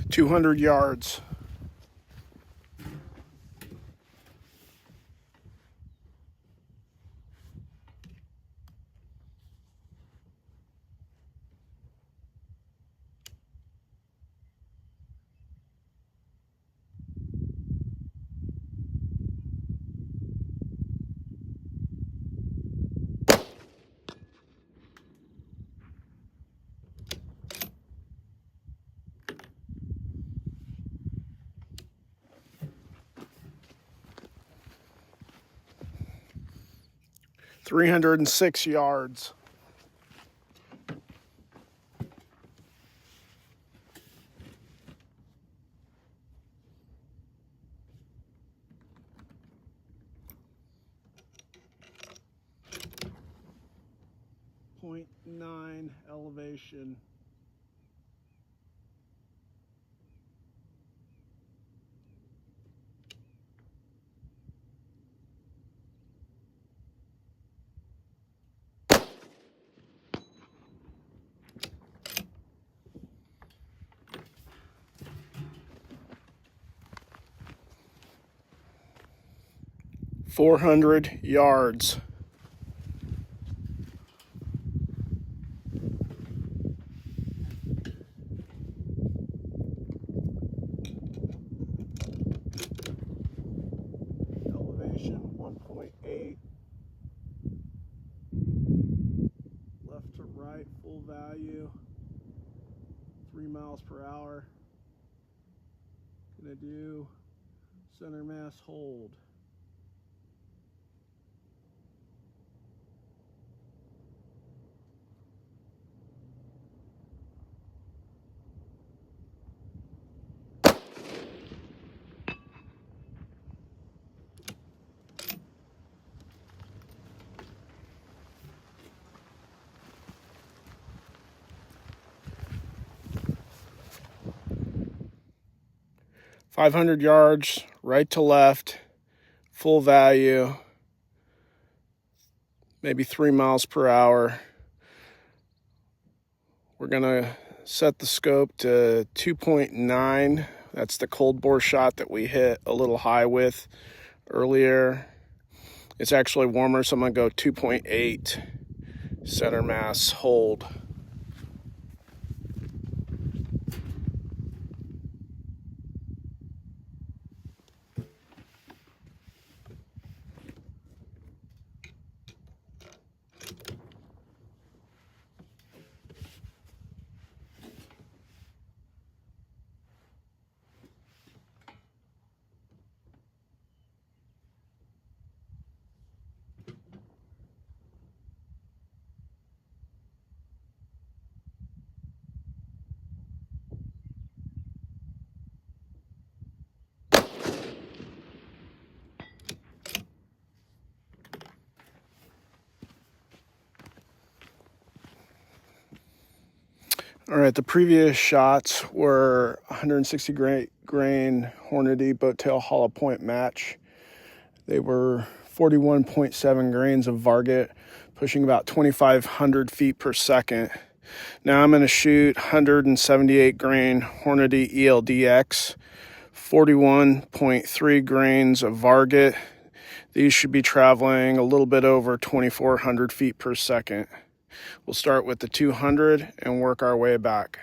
200 yards. $306 yards. .9 elevation. $400 yards. Elevation 1.8. Left to right, full value, 3 miles per hour. Gonna do center mass hold. $500 yards, right to left, full value, maybe 3 miles per hour. We're gonna set the scope to 2.9. That's the cold bore shot that we hit a little high with earlier. It's actually warmer, so I'm gonna go 2.8 center mass hold. All right, the previous shots were 160 grain Hornady boat tail hollow point match. They were 41.7 grains of Varget, pushing about 2,500 feet per second. Now I'm going to shoot 178 grain Hornady ELD-X, 41.3 grains of Varget. These should be traveling a little bit over 2,400 feet per second. We'll start with the 200 and work our way back.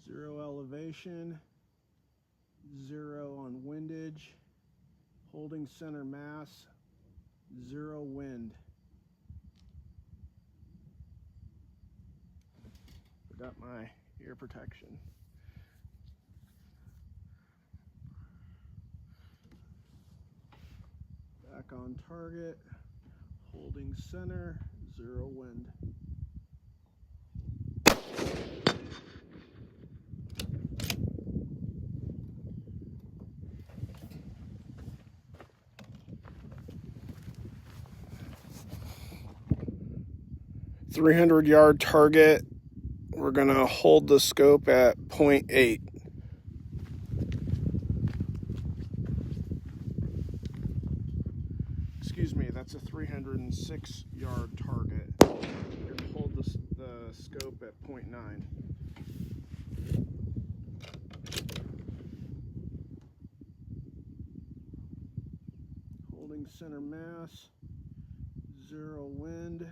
Zero elevation, 0 on windage, holding center mass, 0 wind. Forgot my ear protection. Back on target, holding center, 0 wind. 300-yard target. We're going to hold the scope at 0.8. Excuse me, that's a 306-yard target. We're going to hold the scope at 0.9. Holding center mass, 0 wind.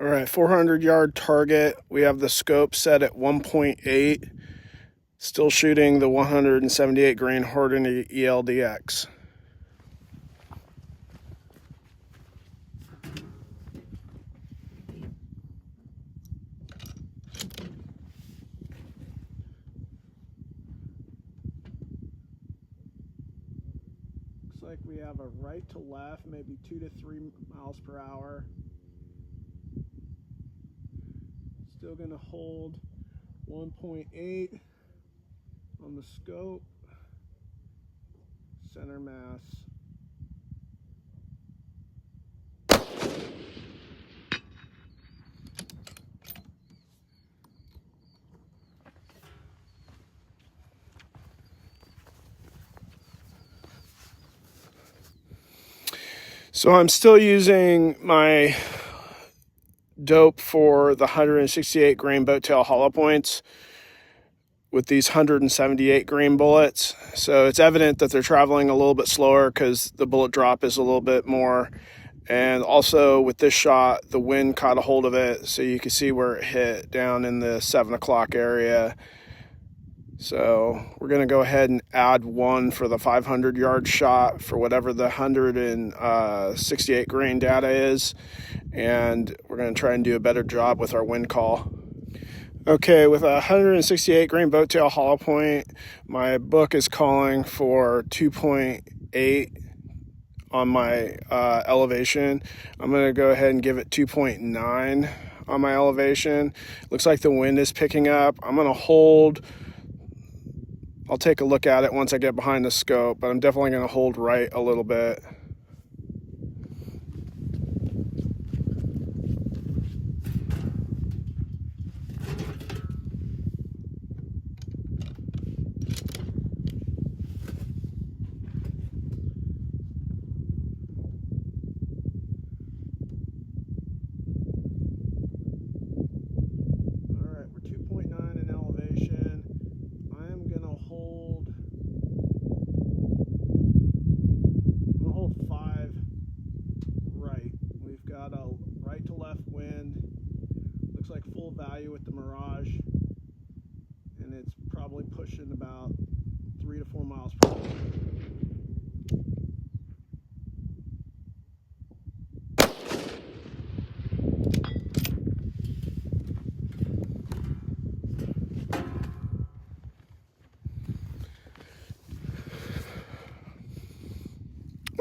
All right, 400-yard target. We have the scope set at 1.8. Still shooting the 178 grain Hornady ELD-X. Looks like we have a right to left, maybe 2 to 3 miles per hour. Still going to hold 1.8 on the scope. Center mass. So I'm still using my dope for the 168 grain boat tail hollow points with these 178 grain bullets. So it's evident that they're traveling a little bit slower because the bullet drop is a little bit more. And also with this shot, the wind caught a hold of it, so you can see where it hit down in the 7 o'clock area. So we're going to go ahead and add 1 for the 500-yard shot for whatever the 168 grain data is. And we're going to try and do a better job with our wind call. Okay, with a 168 grain boat tail hollow point, my book is calling for 2.8 on my elevation. I'm going to go ahead and give it 2.9 on my elevation. Looks like the wind is picking up. I'm going to hold. I'll take a look at it once I get behind the scope, but I'm definitely going to hold right a little bit. All right, we're 2.9 in elevation. I'm going to hold 5 right. We've got a right to left wind. Looks like full value with the Mirage, and it's probably pushing about 3 to 4 miles per hour.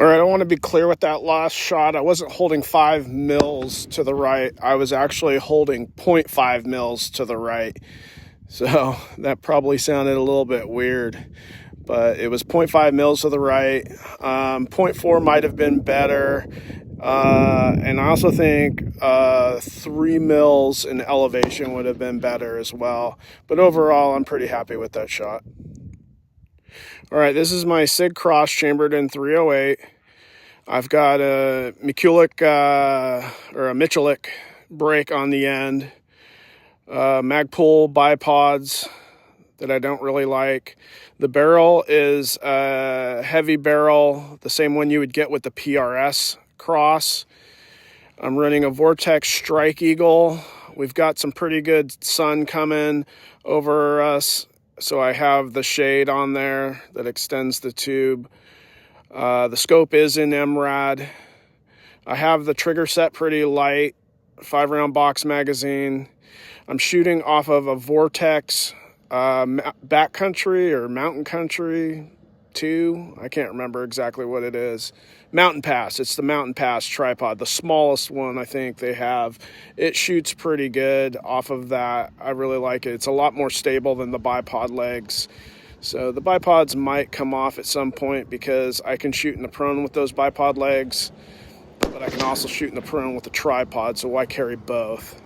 All right, I want to be clear with that last shot. I wasn't holding 5 mils to the right. I was actually holding 0.5 mils to the right. So that probably sounded a little bit weird, but it was 0.5 mils to the right. 0.4 might have been better. And I also think 3 mils in elevation would have been better as well. But overall, I'm pretty happy with that shot. All right, this is my Sig Cross chambered in 308. I've got a Mikulik or a Michulik brake on the end. Magpul bipods that I don't really like. The barrel is a heavy barrel, the same one you would get with the PRS Cross. I'm running a Vortex Strike Eagle. We've got some pretty good sun coming over us, so I have the shade on there that extends the tube. The scope is in MRAD. I have the trigger set pretty light, 5-round box magazine. I'm shooting off of a Vortex backcountry or mountain country 2. I can't remember exactly what it is, Mountain Pass. It's the Mountain Pass tripod, the smallest one I think they have. It shoots pretty good off of that. I really like it. It's a lot more stable than the bipod legs. So the bipods might come off at some point because I can shoot in the prone with those bipod legs, but I can also shoot in the prone with the tripod, so I carry both.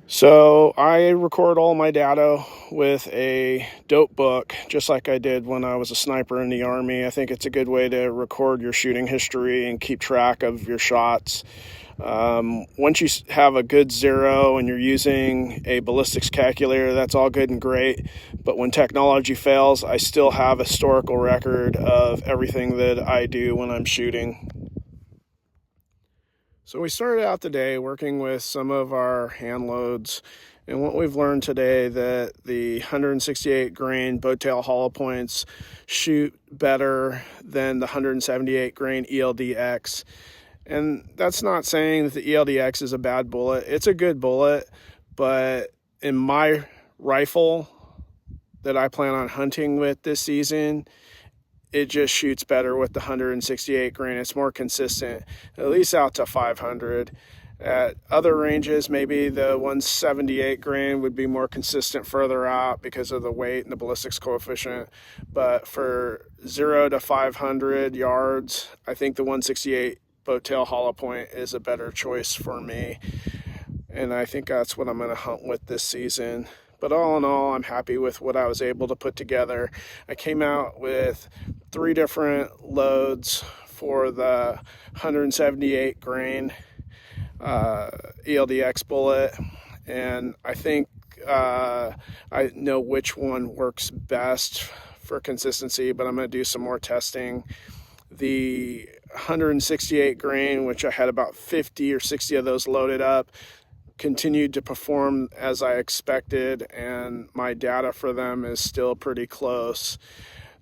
So I record all my data with a dope book, just like I did when I was a sniper in the Army. I think it's a good way to record your shooting history and keep track of your shots. Once you have a good zero and you're using a ballistics calculator, that's all good and great. But when technology fails, I still have a historical record of everything that I do when I'm shooting. So we started out the day working with some of our hand loads, and what we've learned today that the 168 grain bow tail hollow points shoot better than the 178 grain ELD-X. And that's not saying that the ELD-X is a bad bullet. It's a good bullet, but in my rifle that I plan on hunting with this season, it just shoots better with the 168 grain. It's more consistent, at least out to 500. At other ranges, maybe the 178 grain would be more consistent further out because of the weight and the ballistics coefficient. But for 0 to 500 yards, I think the 168 boat tail hollow point is a better choice for me. And I think that's what I'm going to hunt with this season. But all in all, I'm happy with what I was able to put together. I came out with 3 different loads for the 178 grain ELD-X bullet, and I think I know which one works best for consistency, but I'm going to do some more testing. The 168 grain, which I had about 50 or 60 of those loaded up, continued to perform as I expected, and my data for them is still pretty close.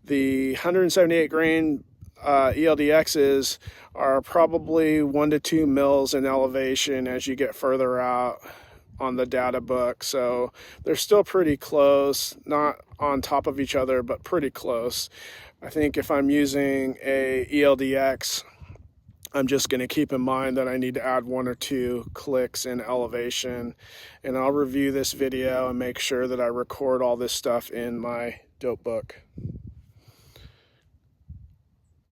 The 178 grain ELD-X's are probably 1 to 2 mils in elevation as you get further out on the data book, so they're still pretty close, not on top of each other, but pretty close. I think if I'm using a ELD-X, I'm just going to keep in mind that I need to add 1 or 2 clicks in elevation, and I'll review this video and make sure that I record all this stuff in my dope book.